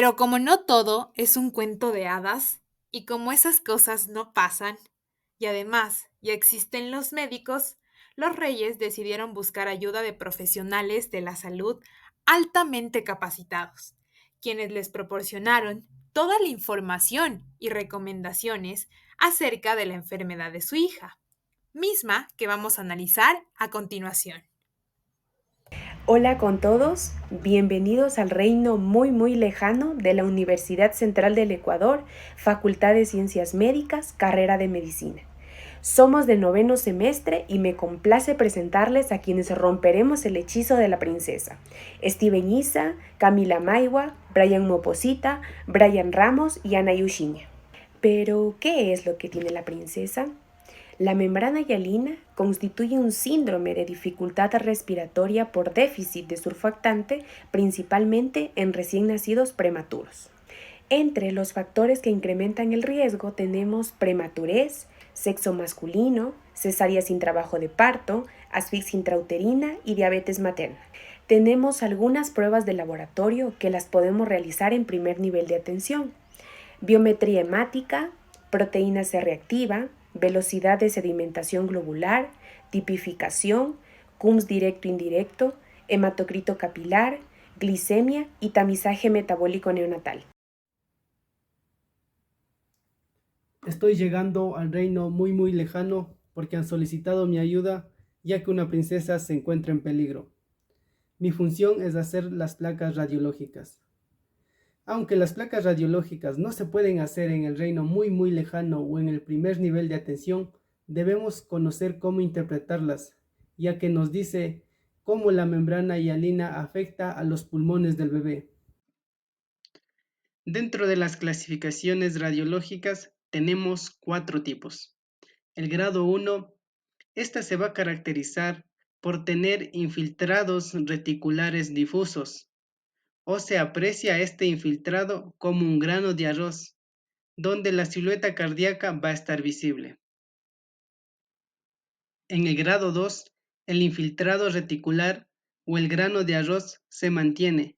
Pero como no todo es un cuento de hadas, y como esas cosas no pasan, y además ya existen los médicos, los reyes decidieron buscar ayuda de profesionales de la salud altamente capacitados, quienes les proporcionaron toda la información y recomendaciones acerca de la enfermedad de su hija, misma que vamos a analizar a continuación. Hola con todos, bienvenidos al reino muy lejano de la Universidad Central del Ecuador, Facultad de Ciencias Médicas, carrera de Medicina. Somos de noveno semestre y me complace presentarles a quienes romperemos el hechizo de la princesa. Steven Isa, Camila Maiwa, Brian Moposita, Brian Ramos y Ana Yushiña. Pero, ¿qué es lo que tiene la princesa? La membrana hialina constituye un síndrome de dificultad respiratoria por déficit de surfactante, principalmente en recién nacidos prematuros. Entre los factores que incrementan el riesgo tenemos prematurez, sexo masculino, cesárea sin trabajo de parto, asfixia intrauterina y diabetes materna. Tenemos algunas pruebas de laboratorio que las podemos realizar en primer nivel de atención. Biometría hemática, proteína C reactiva, velocidad de sedimentación globular, tipificación, CUMS directo-indirecto, hematocrito capilar, glicemia y tamizaje metabólico neonatal. Estoy llegando al reino muy lejano porque han solicitado mi ayuda ya que una princesa se encuentra en peligro. Mi función es hacer las placas radiológicas. Aunque las placas radiológicas no se pueden hacer en el reino muy lejano o en el primer nivel de atención, debemos conocer cómo interpretarlas, ya que nos dice cómo la membrana hialina afecta a los pulmones del bebé. Dentro de las clasificaciones radiológicas tenemos 4 tipos. El grado 1, esta se va a caracterizar por tener infiltrados reticulares difusos, o se aprecia este infiltrado como un grano de arroz, donde la silueta cardíaca va a estar visible. En el grado 2, el infiltrado reticular o el grano de arroz se mantiene,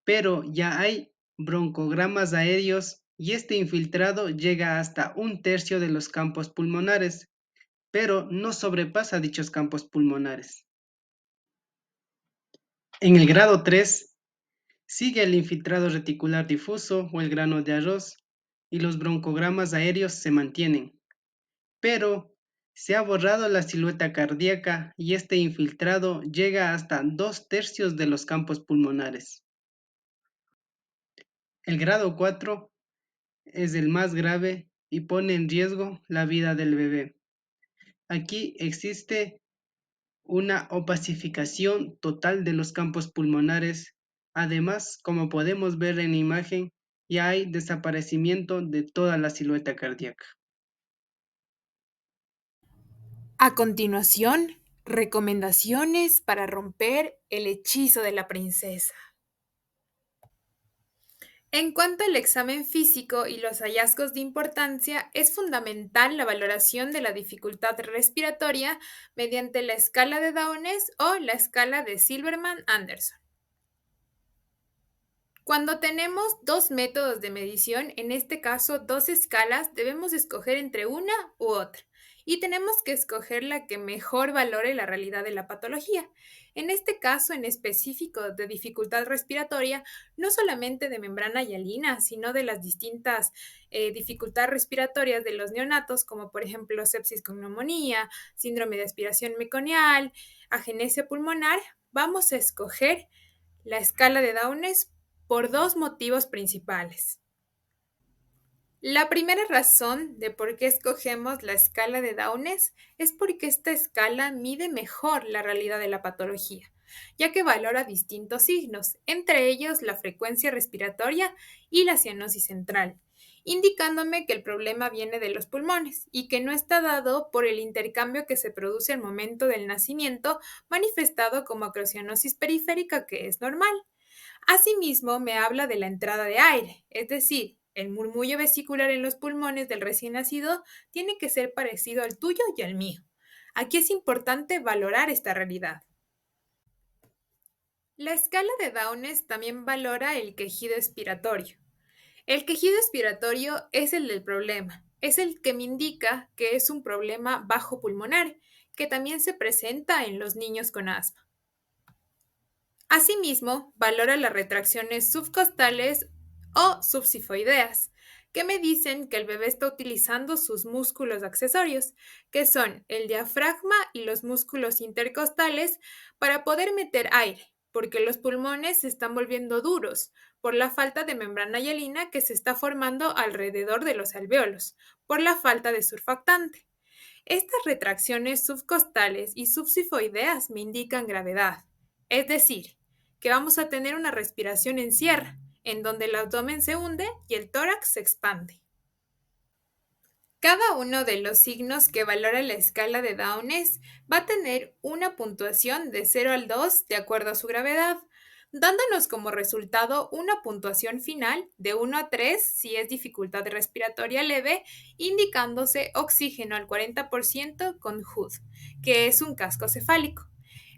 pero ya hay broncogramas aéreos y este infiltrado llega hasta un tercio de los campos pulmonares, pero no sobrepasa dichos campos pulmonares. En el grado 3, sigue el infiltrado reticular difuso o el grano de arroz y los broncogramas aéreos se mantienen, pero se ha borrado la silueta cardíaca y este infiltrado llega hasta 2/3 de los campos pulmonares. El grado 4 es el más grave y pone en riesgo la vida del bebé. Aquí existe una opacificación total de los campos pulmonares. Además, como podemos ver en la imagen, ya hay desaparecimiento de toda la silueta cardíaca. A continuación, recomendaciones para romper el hechizo de la princesa. En cuanto al examen físico y los hallazgos de importancia, es fundamental la valoración de la dificultad respiratoria mediante la escala de Downes o la escala de Silverman-Anderson. Cuando tenemos dos métodos de medición, en este caso dos escalas, debemos escoger entre una u otra y tenemos que escoger la que mejor valore la realidad de la patología. En este caso en específico de dificultad respiratoria, no solamente de membrana hialina, sino de las distintas dificultades respiratorias de los neonatos, como por ejemplo sepsis con neumonía, síndrome de aspiración meconial, agenesia pulmonar, vamos a escoger la escala de Downes por dos motivos principales. La primera razón de por qué escogemos la escala de Downes es porque esta escala mide mejor la realidad de la patología, ya que valora distintos signos, entre ellos la frecuencia respiratoria y la cianosis central, indicándome que el problema viene de los pulmones y que no está dado por el intercambio que se produce al momento del nacimiento, manifestado como acrocianosis periférica, que es normal. Asimismo, me habla de la entrada de aire, es decir, el murmullo vesicular en los pulmones del recién nacido tiene que ser parecido al tuyo y al mío. Aquí es importante valorar esta realidad. La escala de Downes también valora el quejido expiratorio. El quejido expiratorio es el del problema, es el que me indica que es un problema bajo pulmonar, que también se presenta en los niños con asma. Asimismo, valora las retracciones subcostales o subsifoideas, que me dicen que el bebé está utilizando sus músculos accesorios, que son el diafragma y los músculos intercostales, para poder meter aire, porque los pulmones se están volviendo duros por la falta de membrana hialina que se está formando alrededor de los alvéolos, por la falta de surfactante. Estas retracciones subcostales y subsifoideas me indican gravedad, es decir, que vamos a tener una respiración en sierra, en donde el abdomen se hunde y el tórax se expande. Cada uno de los signos que valora la escala de Downes va a tener una puntuación de 0 al 2 de acuerdo a su gravedad, dándonos como resultado una puntuación final de 1 a 3 si es dificultad respiratoria leve, indicándose oxígeno al 40% con HUD, que es un casco cefálico.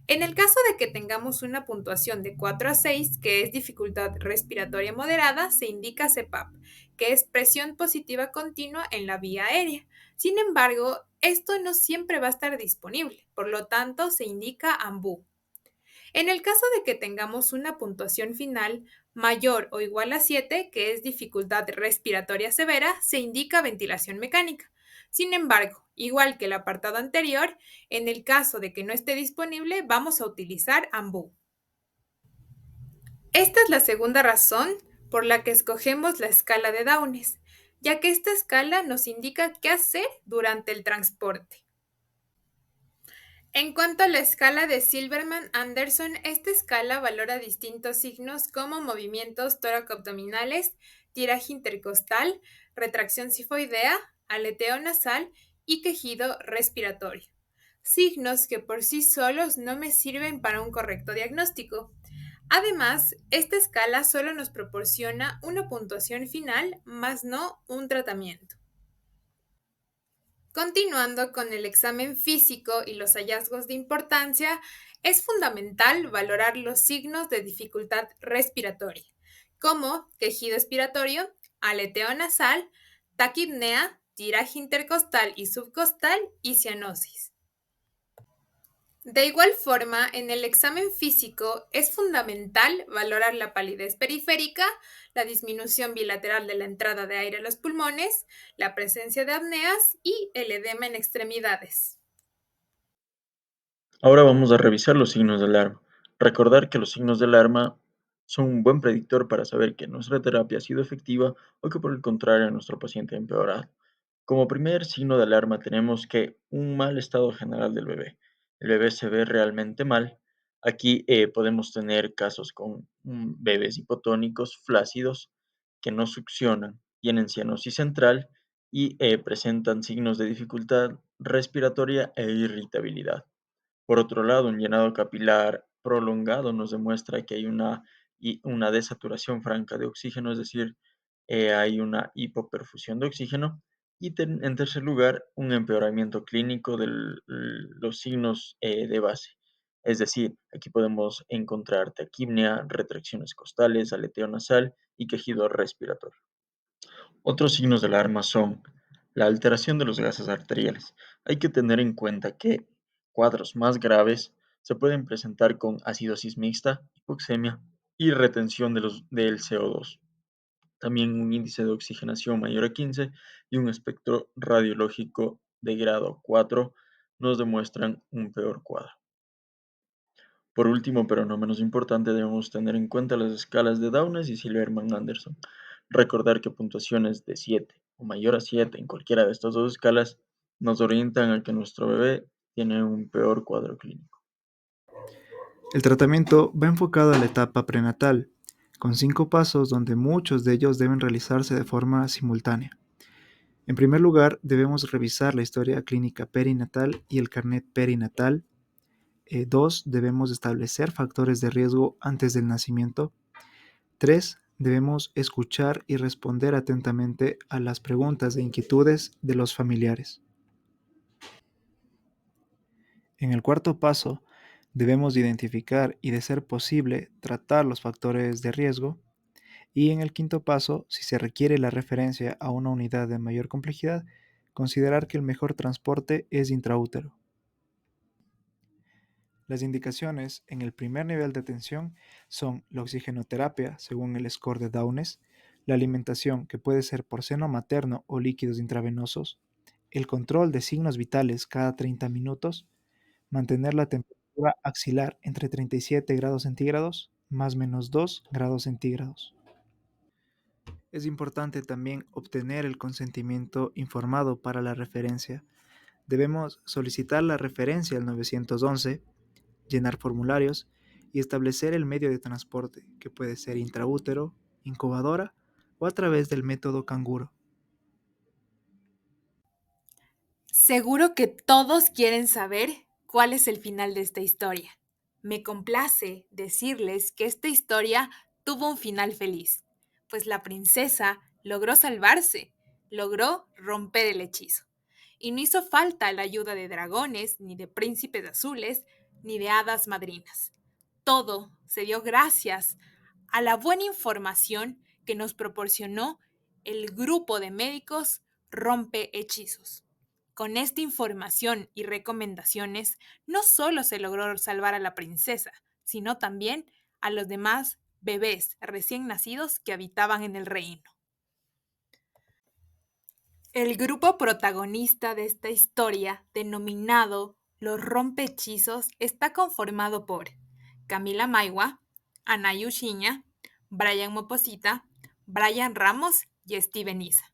En el caso de que tengamos una puntuación de 4 a 6, que es dificultad respiratoria moderada, se indica CPAP, que es presión positiva continua en la vía aérea. Sin embargo, esto no siempre va a estar disponible, por lo tanto se indica AMBU. En el caso de que tengamos una puntuación final mayor o igual a 7, que es dificultad respiratoria severa, se indica ventilación mecánica. Sin embargo, igual que el apartado anterior, en el caso de que no esté disponible, vamos a utilizar AMBU. Esta es la segunda razón por la que escogemos la escala de Downes, ya que esta escala nos indica qué hacer durante el transporte. En cuanto a la escala de Silverman-Anderson, esta escala valora distintos signos como movimientos tóraco-abdominales, tiraje intercostal, retracción sifoidea, aleteo nasal y quejido respiratorio. Signos que por sí solos no me sirven para un correcto diagnóstico. Además, esta escala solo nos proporciona una puntuación final, más no un tratamiento. Continuando con el examen físico y los hallazgos de importancia, es fundamental valorar los signos de dificultad respiratoria, como quejido expiratorio, aleteo nasal, taquipnea, tiraje intercostal y subcostal y cianosis. De igual forma, en el examen físico es fundamental valorar la palidez periférica, la disminución bilateral de la entrada de aire a los pulmones, la presencia de apneas y el edema en extremidades. Ahora vamos a revisar los signos de alarma. Recordar que los signos de alarma son un buen predictor para saber que nuestra terapia ha sido efectiva o que por el contrario nuestro paciente ha empeorado. Como primer signo de alarma tenemos que un mal estado general del bebé. El bebé se ve realmente mal. Aquí podemos tener casos con bebés hipotónicos, flácidos, que no succionan, tienen cianosis central y presentan signos de dificultad respiratoria e irritabilidad. Por otro lado, un llenado capilar prolongado nos demuestra que hay una desaturación franca de oxígeno, es decir, hay una hipoperfusión de oxígeno. Y en tercer lugar, un empeoramiento clínico de los signos de base. Es decir, aquí podemos encontrar taquipnea, retracciones costales, aleteo nasal y quejido respiratorio. Otros signos de alarma son la alteración de los gases arteriales. Hay que tener en cuenta que cuadros más graves se pueden presentar con acidosis mixta, hipoxemia y retención del CO2. También un índice de oxigenación mayor a 15 y un espectro radiológico de grado 4 nos demuestran un peor cuadro. Por último, pero no menos importante, debemos tener en cuenta las escalas de Downes y Silverman-Anderson. Recordar que puntuaciones de 7 o mayor a 7 en cualquiera de estas dos escalas nos orientan a que nuestro bebé tiene un peor cuadro clínico. El tratamiento va enfocado a la etapa prenatal, con 5 pasos donde muchos de ellos deben realizarse de forma simultánea. En primer lugar, debemos revisar la historia clínica perinatal y el carnet perinatal. 2. Debemos establecer factores de riesgo antes del nacimiento. 3. Debemos escuchar y responder atentamente a las preguntas e inquietudes de los familiares. En el cuarto paso, Debemos identificar y, de ser posible, tratar los factores de riesgo. Y en el quinto paso, si se requiere la referencia a una unidad de mayor complejidad, considerar que el mejor transporte es intraútero. Las indicaciones en el primer nivel de atención son la oxigenoterapia, según el score de Downes, la alimentación, que puede ser por seno materno o líquidos intravenosos, el control de signos vitales cada 30 minutos, mantener la temperatura axilar entre 37 grados centígrados más menos 2 grados centígrados. Es importante también obtener el consentimiento informado para la referencia. Debemos solicitar la referencia al 911, llenar formularios y establecer el medio de transporte, que puede ser intraútero, incubadora o a través del método canguro. Seguro que todos quieren saber cuál es el final de esta historia. Me complace decirles que esta historia tuvo un final feliz, pues la princesa logró salvarse, logró romper el hechizo. Y no hizo falta la ayuda de dragones, ni de príncipes azules, ni de hadas madrinas. Todo se dio gracias a la buena información que nos proporcionó el grupo de médicos Rompe Hechizos. Con esta información y recomendaciones, no solo se logró salvar a la princesa, sino también a los demás bebés recién nacidos que habitaban en el reino. El grupo protagonista de esta historia, denominado Los Rompehechizos, está conformado por Camila Maiwa, Anayu Shiña, Brian Moposita, Brian Ramos y Steven Isa.